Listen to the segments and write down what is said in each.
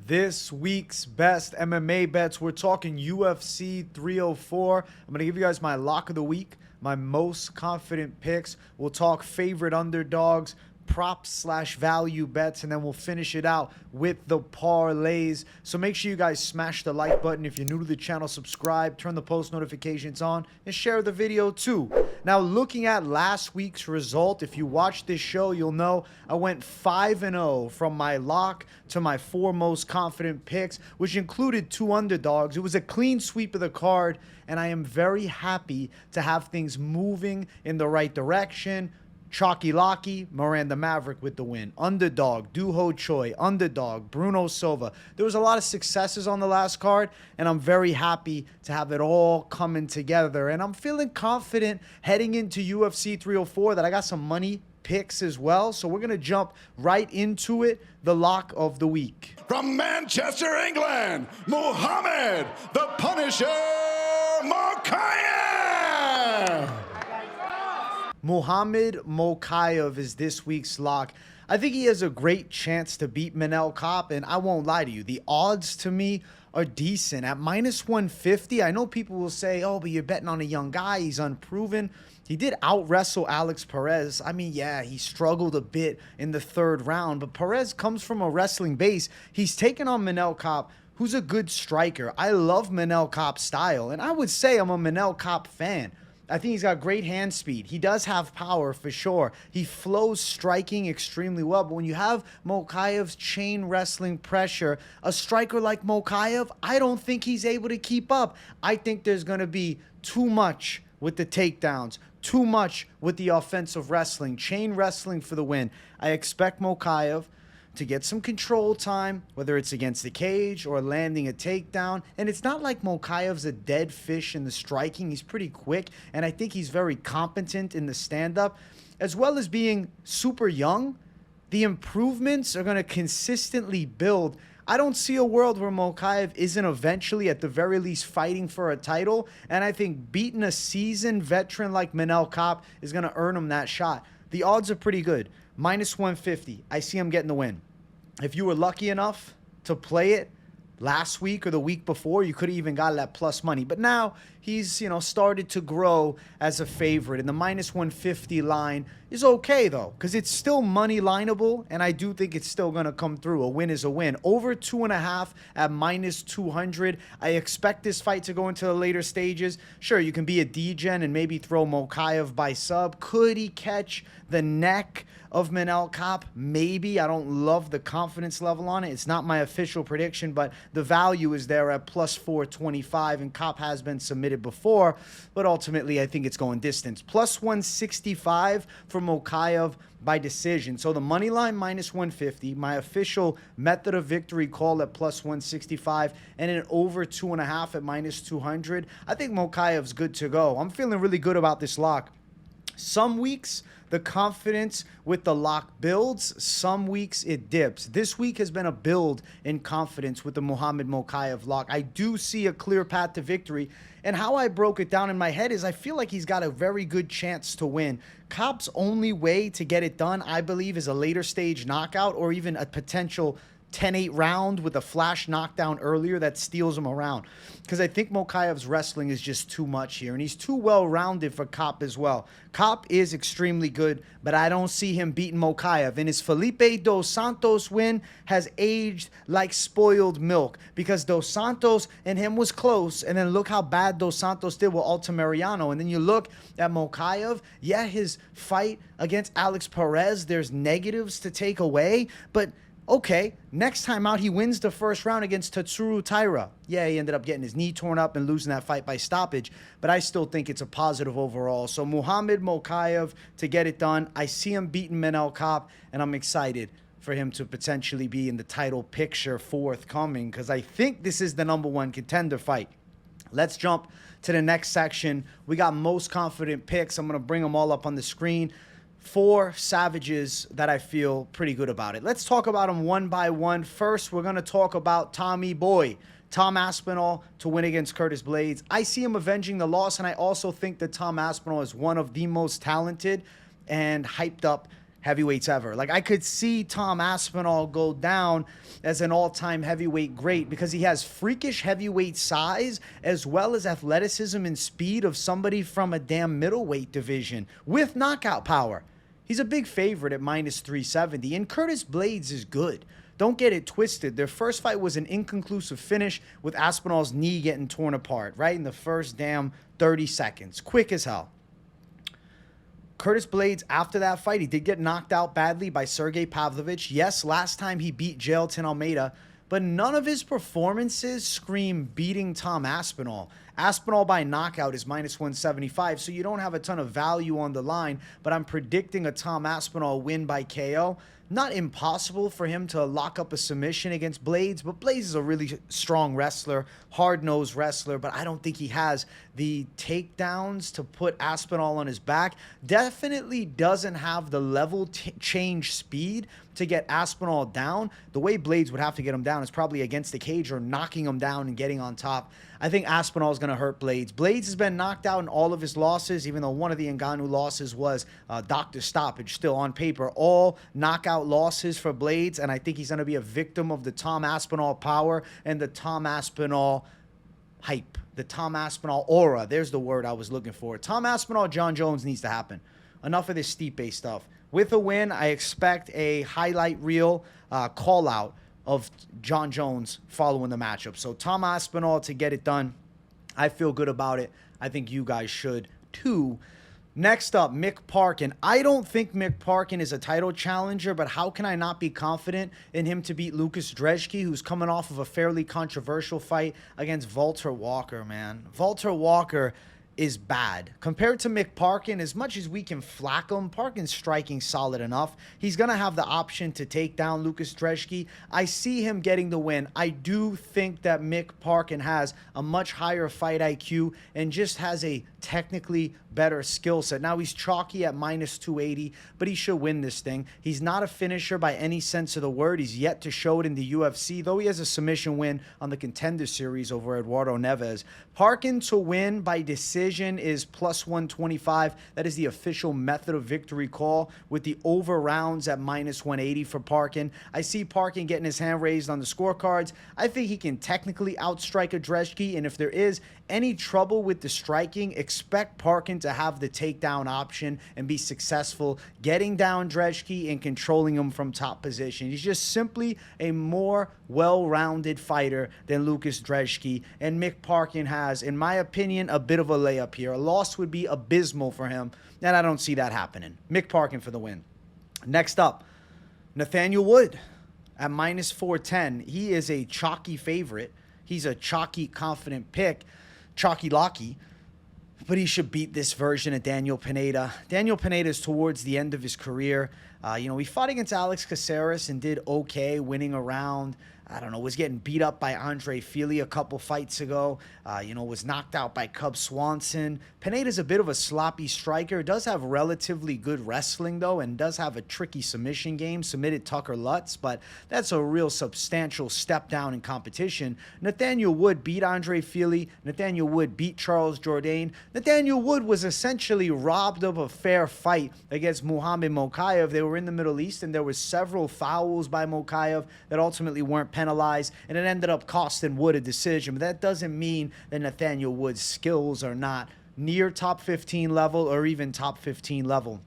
This week's best MMA bets. We're talking UFC 304. I'm going to give you guys my lock of the week, my most confident picks. We'll talk favorite underdogs, props / value bets, and then we'll finish it out with the parlays. So make sure you guys smash the like button. If you're new to the channel, subscribe, turn the post notifications on, and share the video too. Now, looking at last week's result, if you watched this show, you'll know I went 5-0 from my lock to my 4 most confident picks, which included 2 underdogs. It was a clean sweep of the card, and I am very happy to have things moving in the right direction. Chalky Locky, Miranda Maverick with the win. Underdog, Duho Choi. Underdog, Bruno Silva. There was a lot of successes on the last card, and I'm very happy to have it all coming together. And I'm feeling confident heading into UFC 304 that I got some money picks as well. So we're going to jump right into it. The lock of the week. From Manchester, England, Muhammad the Punisher Mokaev. Muhammad Mokaev is this week's lock. I think he has a great chance to beat Manel Kape, and I won't lie to you. The odds to me are decent. At -150, I know people will say, oh, but you're betting on a young guy. He's unproven. He did out-wrestle Alex Perez. I mean, yeah, he struggled a bit in the 3rd round, but Perez comes from a wrestling base. He's taken on Manel Kape, who's a good striker. I love Manel Kape's style, and I would say I'm a Manel Kape fan. I think he's got great hand speed. He does have power for sure. He flows striking extremely well. But when you have Mokaev's chain wrestling pressure, a striker like Mokaev, I don't think he's able to keep up. I think there's going to be too much with the takedowns, too much with the offensive wrestling, chain wrestling for the win. I expect Mokaev to get some control time, whether it's against the cage or landing a takedown. And it's not like Mokaev's a dead fish in the striking. He's pretty quick, and I think he's very competent in the stand-up. As well as being super young, the improvements are going to consistently build. I don't see a world where Mokaev isn't eventually, at the very least, fighting for a title. And I think beating a seasoned veteran like Manel Kape is going to earn him that shot. The odds are pretty good. -150. I see him getting the win. If you were lucky enough to play it last week or the week before, you could have even got that plus money. But now he's, started to grow as a favorite. And the -150 line is okay, though, because it's still money lineable, and I do think it's still going to come through. A win is a win. Over 2.5 at -200. I expect this fight to go into the later stages. Sure, you can be a Degen and maybe throw Mokaev by sub. Could he catch the neck of Manel Kape? Maybe. I don't love the confidence level on it. It's not my official prediction, but the value is there at +425, and Kape has been submitted before, but ultimately I think it's going distance. +165 for Mokaev by decision. So the money line -150, my official method of victory call at +165, and an over 2.5 at -200. I think Mokaev's good to go. I'm feeling really good about this lock. Some weeks, the confidence with the lock builds. Some weeks, it dips. This week has been a build in confidence with the Muhammad Mokaev lock. I do see a clear path to victory. And how I broke it down in my head is I feel like he's got a very good chance to win. Kape's only way to get it done, I believe, is a later stage knockout or even a potential 10-8 round with a flash knockdown earlier that steals him around. Because I think Mokaev's wrestling is just too much here, and he's too well-rounded for Kape as well. Kape is extremely good, but I don't see him beating Mokaev. And his Felipe Dos Santos win has aged like spoiled milk, because Dos Santos and him was close, and then look how bad Dos Santos did with Altamirano. And then you look at Mokaev, yeah, his fight against Alex Perez, there's negatives to take away, but okay, next time out, he wins the 1st round against Tatsuro Taira. Yeah, he ended up getting his knee torn up and losing that fight by stoppage, but I still think it's a positive overall. So Muhammad Mokaev to get it done. I see him beating Manel Kape, and I'm excited for him to potentially be in the title picture forthcoming, because I think this is the #1 contender fight. Let's jump to the next section. We got most confident picks. I'm going to bring them all up on the screen. 4 savages that I feel pretty good about it. Let's talk about them one by one. First, we're going to talk about Tommy Boy, Tom Aspinall, to win against Curtis Blaydes. I see him avenging the loss, and I also think that Tom Aspinall is one of the most talented and hyped up heavyweights ever. Like, I could see Tom Aspinall go down as an all-time heavyweight great because he has freakish heavyweight size as well as athleticism and speed of somebody from a damn middleweight division with knockout power. He's a big favorite at minus 370, and Curtis Blaydes is good. Don't get it twisted. Their first fight was an inconclusive finish with Aspinall's knee getting torn apart right in the first damn 30 seconds. Quick as hell. Curtis Blaydes, after that fight, he did get knocked out badly by Sergey Pavlovich. Yes, last time he beat Jailton Almeida, but none of his performances scream beating Tom Aspinall. Aspinall by knockout is minus 175, so you don't have a ton of value on the line, but I'm predicting a Tom Aspinall win by KO. Not impossible for him to lock up a submission against Blaydes, but Blaydes is a really strong wrestler, hard-nosed wrestler, but I don't think he has the takedowns to put Aspinall on his back. Definitely doesn't have the level change speed to get Aspinall down. The way Blaydes would have to get him down is probably against the cage or knocking him down and getting on top. I think Aspinall is going to hurt Blaydes. Blaydes has been knocked out in all of his losses, even though one of the Ngannou losses was doctor stoppage. Still on paper, all knockout losses for Blaydes, and I think he's going to be a victim of the Tom Aspinall power and the Tom Aspinall hype, the Tom Aspinall aura. There's the word I was looking for. Tom Aspinall, John Jones needs to happen. Enough of this Stipe stuff. With a win, I expect a highlight reel call-out of John Jones following the matchup. So Tom Aspinall to get it done. I feel good about it. I think you guys should too. Next up, Mick Parkin. I don't think Mick Parkin is a title challenger, but how can I not be confident in him to beat Lucas Drezhki, who's coming off of a fairly controversial fight against Walter Walker, man. Walter Walker is bad. Compared to Mick Parkin, as much as we can flack him, Parkin's striking solid enough. He's going to have the option to take down Lucas Drezhki. I see him getting the win. I do think that Mick Parkin has a much higher fight IQ and just has a technically better skill set. Now, he's chalky at minus 280, but he should win this thing. He's not a finisher by any sense of the word. He's yet to show it in the UFC, though he has a submission win on the Contender Series over Eduardo Neves. Parkin to win by decision is plus 125. That is the official method of victory call, with the over rounds at minus 180 for Parkin. I see Parkin getting his hand raised on the scorecards. I think he can technically outstrike a Drezhki, and if there is any trouble with the striking, expect Parkin to have the takedown option and be successful getting down Drezhki and controlling him from top position. He's just simply a more well-rounded fighter than Lucas Drezhki, and Mick Parkin has, in my opinion, a bit of a layup here. A loss would be abysmal for him, and I don't see that happening. Mick Parkin for the win. Next up, Nathaniel Wood at minus 410. He is a chalky favorite. He's a chalky, confident pick. Chalky Locky, but he should beat this version of Daniel Pineda. Daniel Pineda is towards the end of his career. He fought against Alex Caceres and did okay, winning a round. I don't know, was getting beat up by Andre Fili a couple fights ago. Was knocked out by Cub Swanson. Pineda's a bit of a sloppy striker. Does have relatively good wrestling, though, and does have a tricky submission game. Submitted Tucker Lutz, but that's a real substantial step down in competition. Nathaniel Wood beat Andre Fili. Nathaniel Wood beat Charles Jourdain. Nathaniel Wood was essentially robbed of a fair fight against Muhammad Mokaev. They were in the Middle East, and there were several fouls by Mokaev that ultimately weren't penalized, and it ended up costing Wood a decision. But that doesn't mean that Nathaniel Wood's skills are not near top 15 level or even top 15 level.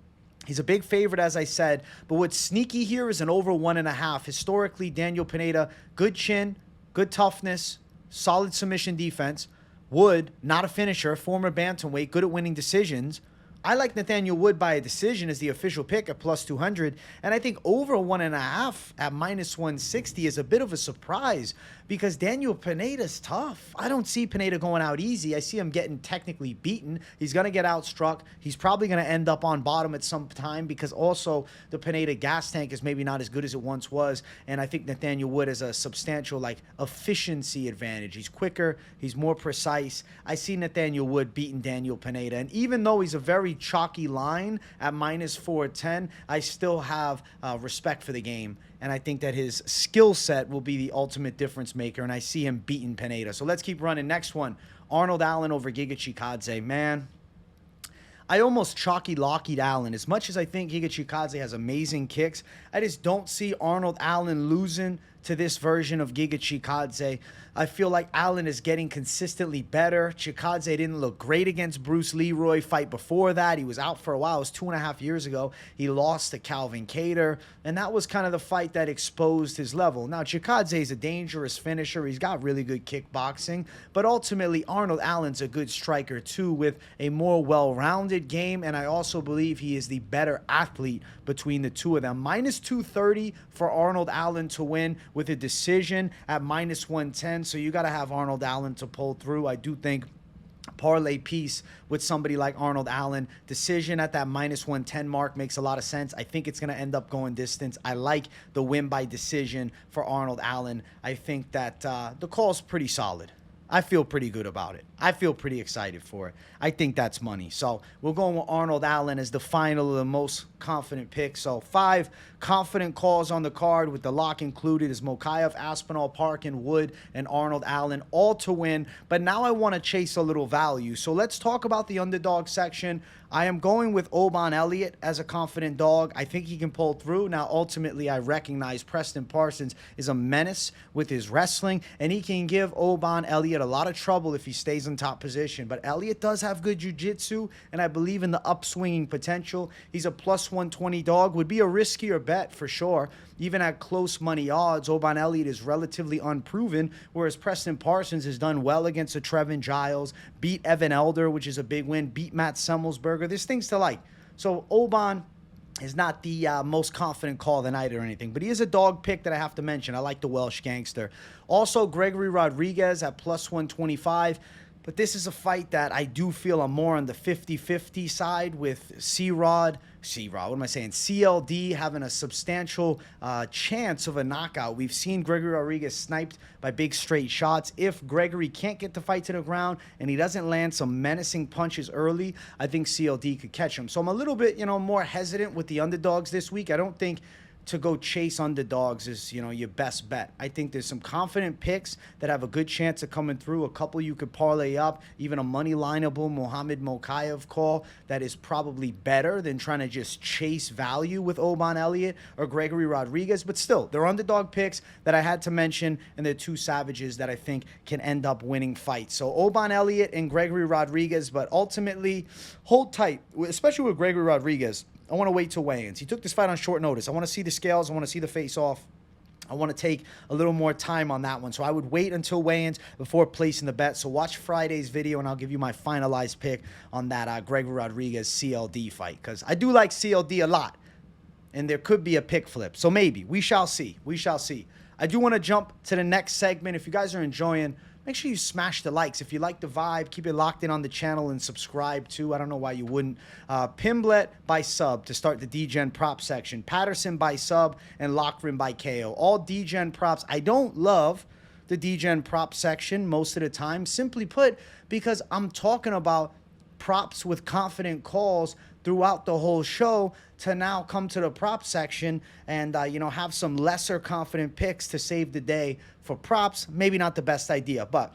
He's a big favorite, as I said, but what's sneaky here is an over 1.5. Historically, Daniel Pineda, good chin, good toughness, solid submission defense. Wood, not a finisher, former bantamweight, good at winning decisions. I like Nathaniel Wood by a decision as the official pick at plus 200, and I think over 1.5 at minus 160 is a bit of a surprise because Daniel Pineda's tough. I don't see Pineda going out easy. I see him getting technically beaten. He's going to get outstruck. He's probably going to end up on bottom at some time because also the Pineda gas tank is maybe not as good as it once was, and I think Nathaniel Wood has a substantial efficiency advantage. He's quicker. He's more precise. I see Nathaniel Wood beating Daniel Pineda, and even though he's a very chalky line at minus 410, I still have respect for the game, and I think that his skill set will be the ultimate difference maker, and I see him beating Pineda. So let's keep running. Next one, Arnold Allen over Giga Chikadze. Man, I almost chalky Lockheed Allen. As much as I think Giga Chikadze has amazing kicks, I just don't see Arnold Allen losing to this version of Giga Chikadze. I feel like Allen is getting consistently better. Chikadze didn't look great against Bruce Leroy. Fight before that, he was out for a while. It was 2.5 years ago. He lost to Calvin Kattar, and that was kind of the fight that exposed his level. Now, Chikadze is a dangerous finisher. He's got really good kickboxing, but ultimately, Arnold Allen's a good striker too, with a more well-rounded game, and I also believe he is the better athlete between the two of them. Minus 230 for Arnold Allen to win with a decision at minus 110. So you got to have Arnold Allen to pull through. I do think parlay piece with somebody like Arnold Allen. Decision at that minus 110 mark makes a lot of sense. I think it's going to end up going distance. I like the win by decision for Arnold Allen. I think that the call's pretty solid. I feel pretty good about it. I feel pretty excited for it. I think that's money. So we're going with Arnold Allen as the final of the most confident pick. So 5 confident calls on the card with the lock included is Mokaev, Aspinall, Parkin, Wood, and Arnold Allen, all to win. But now I want to chase a little value. So let's talk about the underdog section. I am going with Oban Elliott as a confident dog. I think he can pull through. Now, ultimately, I recognize Preston Parsons is a menace with his wrestling, and he can give Oban Elliott a lot of trouble if he stays in top position. But Elliott does have good jiu-jitsu, and I believe in the upswinging potential. He's a plus 120 dog. Would be a riskier bet for sure. Even at close money odds, Oban Elliott is relatively unproven, whereas Preston Parsons has done well against a Trevin Giles, beat Evan Elder, which is a big win, beat Matt Semmelsberger. There's things to like. So Oban is not the most confident call of the night or anything, but he is a dog pick that I have to mention. I like the Welsh gangster. Also, Gregory Rodriguez at plus 125. But this is a fight that I do feel I'm more on the 50-50 side with CLD having a substantial chance of a knockout. We've seen Gregory Rodriguez sniped by big straight shots. If Gregory can't get the fight to the ground and he doesn't land some menacing punches early, I think CLD could catch him. So I'm a little bit, more hesitant with the underdogs this week. I don't think to go chase underdogs is, your best bet. I think there's some confident picks that have a good chance of coming through. A couple you could parlay up, even a money lineable Muhammad Mokaev call that is probably better than trying to just chase value with Oban Elliott or Gregory Rodriguez. But still, they're underdog picks that I had to mention, and they're two savages that I think can end up winning fights. So Oban Elliott and Gregory Rodriguez, but ultimately hold tight, especially with Gregory Rodriguez. I want to wait till weigh-ins. He took this fight on short notice. I want to see the scales. I want to see the face-off. I want to take a little more time on that one. So I would wait until weigh-ins before placing the bet. So watch Friday's video, and I'll give you my finalized pick on that Gregory Rodriguez CLD fight, because I do like CLD a lot, and there could be a pick flip. So maybe. We shall see. We shall see. I do want to jump to the next segment. If you guys are enjoying, make sure you smash the likes. If you like the vibe, keep it locked in on the channel and subscribe too. I don't know why you wouldn't. Pimblett by sub to start the Degen Props section. Patterson by sub and Lockren by KO. All Degen Props. I don't love the Degen Props section most of the time, simply put, because I'm talking about props with confident calls throughout the whole show, to now come to the prop section and have some lesser confident picks to save the day for props. Maybe not the best idea, but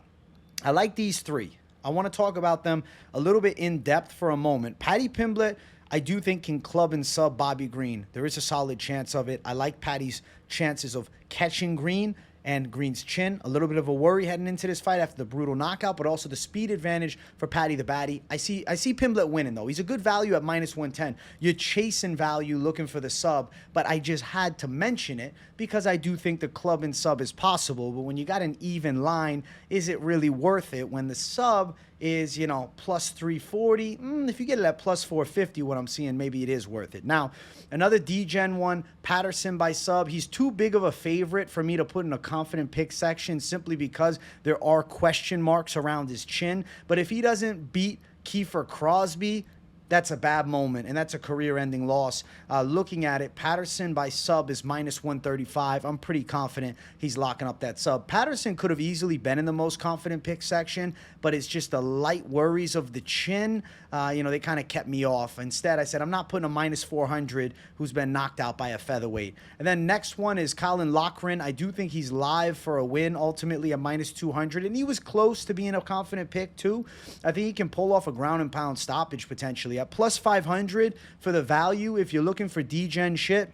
I like these 3. I want to talk about them a little bit in depth for a moment. Paddy Pimblett, I do think, can club and sub Bobby Green. There is a solid chance of it. I like Paddy's chances of catching Green and Green's chin. A little bit of a worry heading into this fight after the brutal knockout, but also the speed advantage for Paddy the Baddy. I see Pimblett winning, though. He's a good value at minus 110. You're chasing value, looking for the sub, but I just had to mention it because I do think the club and sub is possible. But when you got an even line, is it really worth it when the sub is, plus 340? If you get it at plus 450, what I'm seeing, maybe it is worth it. Now, another Degen one, Patterson by sub. He's too big of a favorite for me to put in a confident pick section simply because there are question marks around his chin. But if he doesn't beat Kiefer Crosby, that's a bad moment, and that's a career-ending loss. Looking at it, Patterson by sub is minus 135. I'm pretty confident he's locking up that sub. Patterson could have easily been in the most confident pick section, but it's just the light worries of the chin. They kind of kept me off. Instead, I said, I'm not putting a minus 400 who's been knocked out by a featherweight. And then next one is Colin Lochran. I do think he's live for a win, ultimately a minus 200, and he was close to being a confident pick, too. I think he can pull off a ground and pound stoppage, potentially. At plus 500 for the value, if you're looking for Degen shit,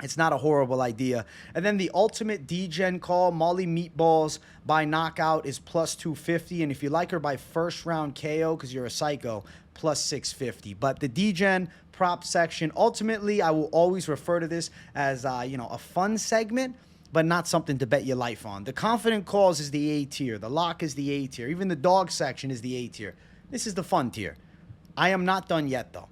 it's not a horrible idea. And then the ultimate Degen call, Molly Meatballs by knockout, is plus 250. And if you like her by first round KO because you're a psycho, plus 650. But the Degen prop section, ultimately, I will always refer to this as a fun segment, but not something to bet your life on. The confident calls is the A tier. The lock is the A tier. Even the dog section is the A tier. This is the fun tier. I am not done yet, though,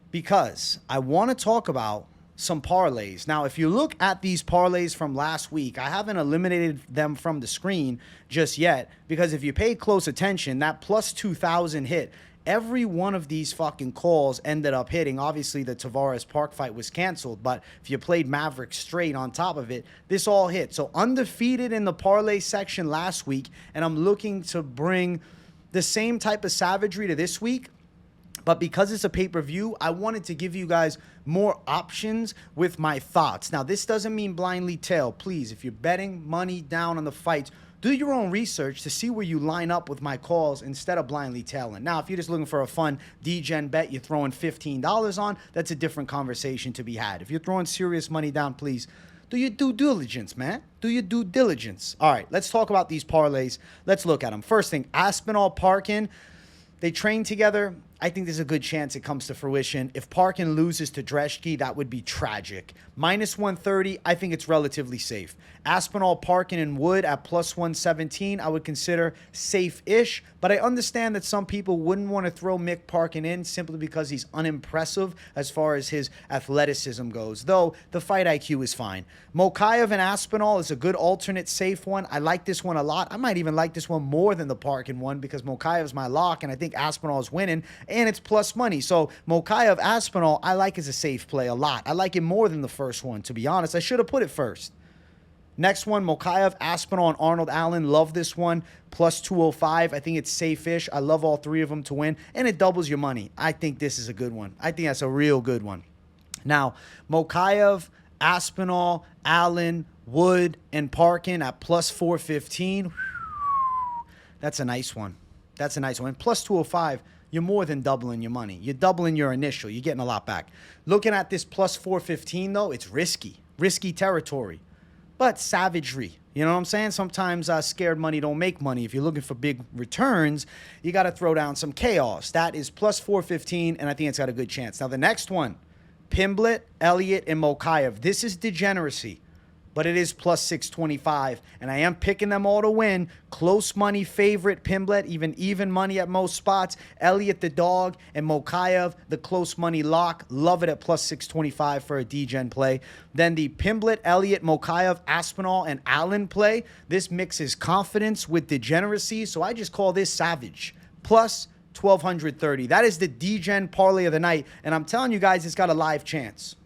because I want to talk about some parlays. Now, if you look at these parlays from last week, I haven't eliminated them from the screen just yet, because if you paid close attention, that plus 2,000 hit. Every one of these fucking calls ended up hitting. Obviously, the Tavares Park fight was canceled, but if you played Maverick straight on top of it, this all hit. So undefeated in the parlay section last week, and I'm looking to bring the same type of savagery to this week. But because it's a pay-per-view, I wanted to give you guys more options with my thoughts. Now, this doesn't mean blindly tail. Please, if you're betting money down on the fights, do your own research to see where you line up with my calls instead of blindly tailing. Now, if you're just looking for a fun Degen bet, you're throwing $15 on, that's a different conversation to be had. If you're throwing serious money down, please do your due diligence, man. Do your due diligence. All right, let's talk about these parlays. Let's look at them. First thing, Aspinall Parkin. They train together. I think there's a good chance it comes to fruition. If Parkin loses to Dreshki, that would be tragic. Minus 130, I think it's relatively safe. Aspinall, Parkin, and Wood at plus 117, I would consider safe-ish, but I understand that some people wouldn't want to throw Mick Parkin in simply because he's unimpressive as far as his athleticism goes, though the fight IQ is fine. Mokaev and Aspinall is a good alternate safe one. I like this one a lot. I might even like this one more than the Parkin one because Mokaev's my lock, and I think Aspinall is winning, and it's plus money. So Mokaev, Aspinall, I like as a safe play a lot. I like it more than the first one, to be honest. I should have put it first. Next one, Mokaev, Aspinall, and Arnold Allen. Love this one. Plus 205. I think it's safe-ish. I love all three of them to win, and it doubles your money. I think this is a good one. I think that's a real good one. Now, Mokaev, Aspinall, Allen, Wood, and Parkin at plus 415. That's a nice one. That's a nice one. And plus 205. You're more than doubling your money. You're doubling your initial. You're getting a lot back. Looking at this plus 415, though, it's risky. Risky territory. But savagery. You know what I'm saying? Sometimes scared money don't make money. If you're looking for big returns, you got to throw down some chaos. That is plus 415, and I think it's got a good chance. Now, the next one, Pimblett, Elliott, and Mokaev. This is degeneracy, but it is plus 625, and I am picking them all to win. Close money favorite, Pimblett, even money at most spots. Elliott, the dog, and Mokaev, the close money lock. Love it at plus 625 for a Degen play. Then the Pimblett, Elliott, Mokaev, Aspinall, and Allen play. This mixes confidence with degeneracy, so I just call this savage. Plus 1,230. That is the Degen parlay of the night, and I'm telling you guys, it's got a live chance.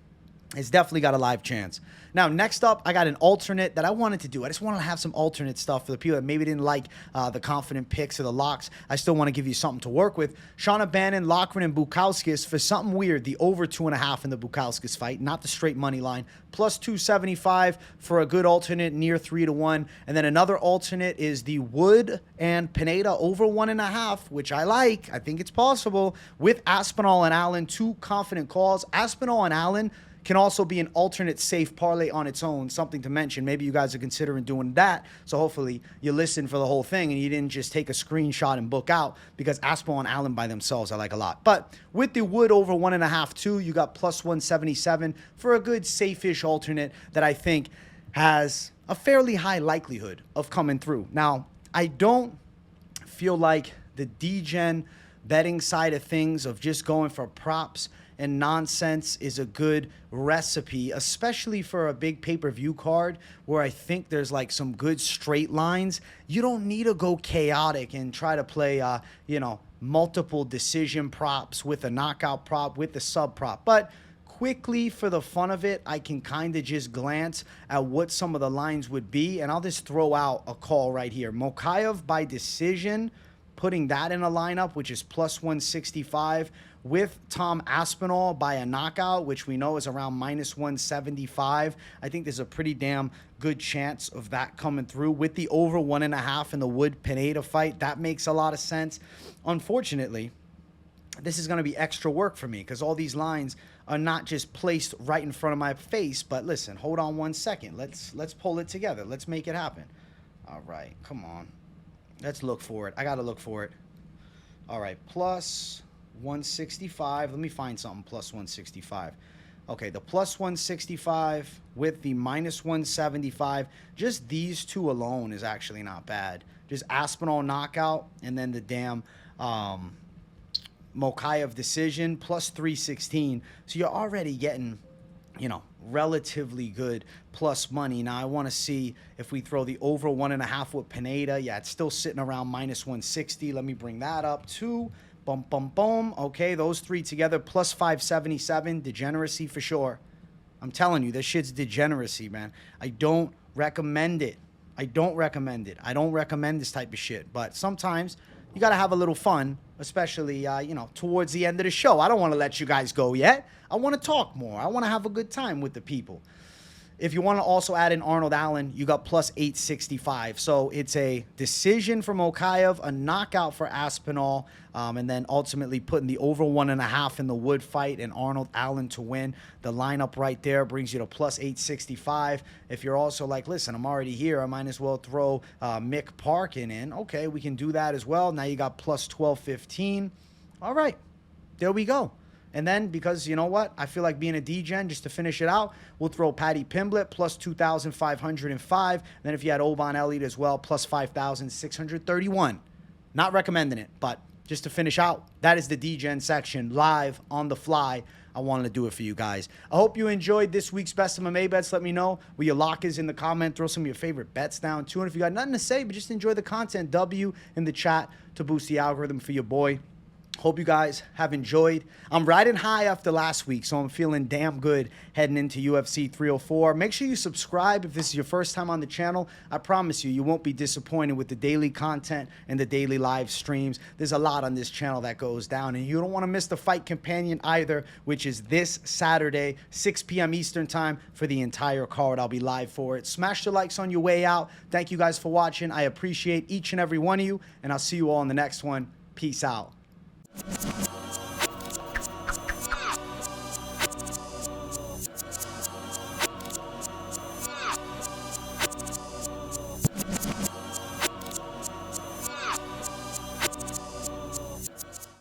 It's definitely got a live chance. Now, next up, I got an alternate that I wanted to do. I just wanted to have some alternate stuff for the people that maybe didn't like the confident picks or the locks. I still want to give you something to work with. Shauna Bannon, Loughran, and Bukauskas for something weird. The over 2.5 in the Bukauskas fight, not the straight money line. Plus 275 for a good alternate near 3-1. And then another alternate is the Wood and Pineda over 1.5, which I like. I think it's possible with Aspinall and Allen. Two confident calls. Aspinall and Allen can also be an alternate safe parlay on its own, something to mention. Maybe you guys are considering doing that, so hopefully you listen for the whole thing and you didn't just take a screenshot and book out, because Aspinall and Allen by themselves I like a lot. But with the Wood over 1.5 too, you got plus 177 for a good safe-ish alternate that I think has a fairly high likelihood of coming through. Now, I don't feel like the Degen betting side of things of just going for props and nonsense is a good recipe, especially for a big pay-per-view card where I think there's like some good straight lines. You don't need to go chaotic and try to play, multiple decision props with a knockout prop, with the sub prop. But quickly, for the fun of it, I can kind of just glance at what some of the lines would be, and I'll just throw out a call right here. Mokaev by decision, putting that in a lineup, which is plus 165, with Tom Aspinall by a knockout, which we know is around minus 175. I think there's a pretty damn good chance of that coming through. With the over 1.5 in the Wood-Pineda fight, that makes a lot of sense. Unfortunately, this is going to be extra work for me because all these lines are not just placed right in front of my face. But listen, hold on 1 second. Let's pull it together. Let's make it happen. All right, come on. Let's look for it. I got to look for it. All right, plus 165. Let me find something plus 165. Okay, the plus 165 with the minus 175. Just these two alone is actually not bad. Just Aspinall knockout and then the damn Mokaev decision plus 316. So you're already getting, you know, relatively good plus money. Now I want to see if we throw the over 1.5 with Pineda. Yeah, it's still sitting around minus 160. Let me bring that up to boom, boom, boom. Okay, those three together plus 577. Degeneracy for sure. I'm telling you, this shit's degeneracy, man. I don't recommend it. I don't recommend it. I don't recommend this type of shit. But sometimes you got to have a little fun, especially, you know, towards the end of the show. I don't want to let you guys go yet. I want to talk more. I want to have a good time with the people. If you want to also add in Arnold Allen, you got plus 865. So it's a decision for Mokaev, a knockout for Aspinall, and then ultimately putting the over 1.5 in the Wood fight and Arnold Allen to win. The lineup right there brings you to plus 865. If you're also like, listen, I'm already here, I might as well throw Mick Parkin in. Okay, we can do that as well. Now you got plus 1215. All right, there we go. And then, because you know what? I feel like being a degen, just to finish it out, we'll throw Paddy Pimblett plus 2,505. And then if you had Oban Elliott as well, plus 5,631. Not recommending it, but just to finish out, that is the degen section live on the fly. I wanted to do it for you guys. I hope you enjoyed this week's Best MMA Bets. Let me know what your lock is in the comment. Throw some of your favorite bets down too. And if you got nothing to say, but just enjoy the content, W in the chat to boost the algorithm for your boy. Hope you guys have enjoyed. I'm riding high after last week, so I'm feeling damn good heading into UFC 304. Make sure you subscribe if this is your first time on the channel. I promise you, you won't be disappointed with the daily content and the daily live streams. There's a lot on this channel that goes down, and you don't want to miss the Fight Companion either, which is this Saturday, 6 p.m. Eastern time for the entire card. I'll be live for it. Smash the likes on your way out. Thank you guys for watching. I appreciate each and every one of you, and I'll see you all in the next one. Peace out.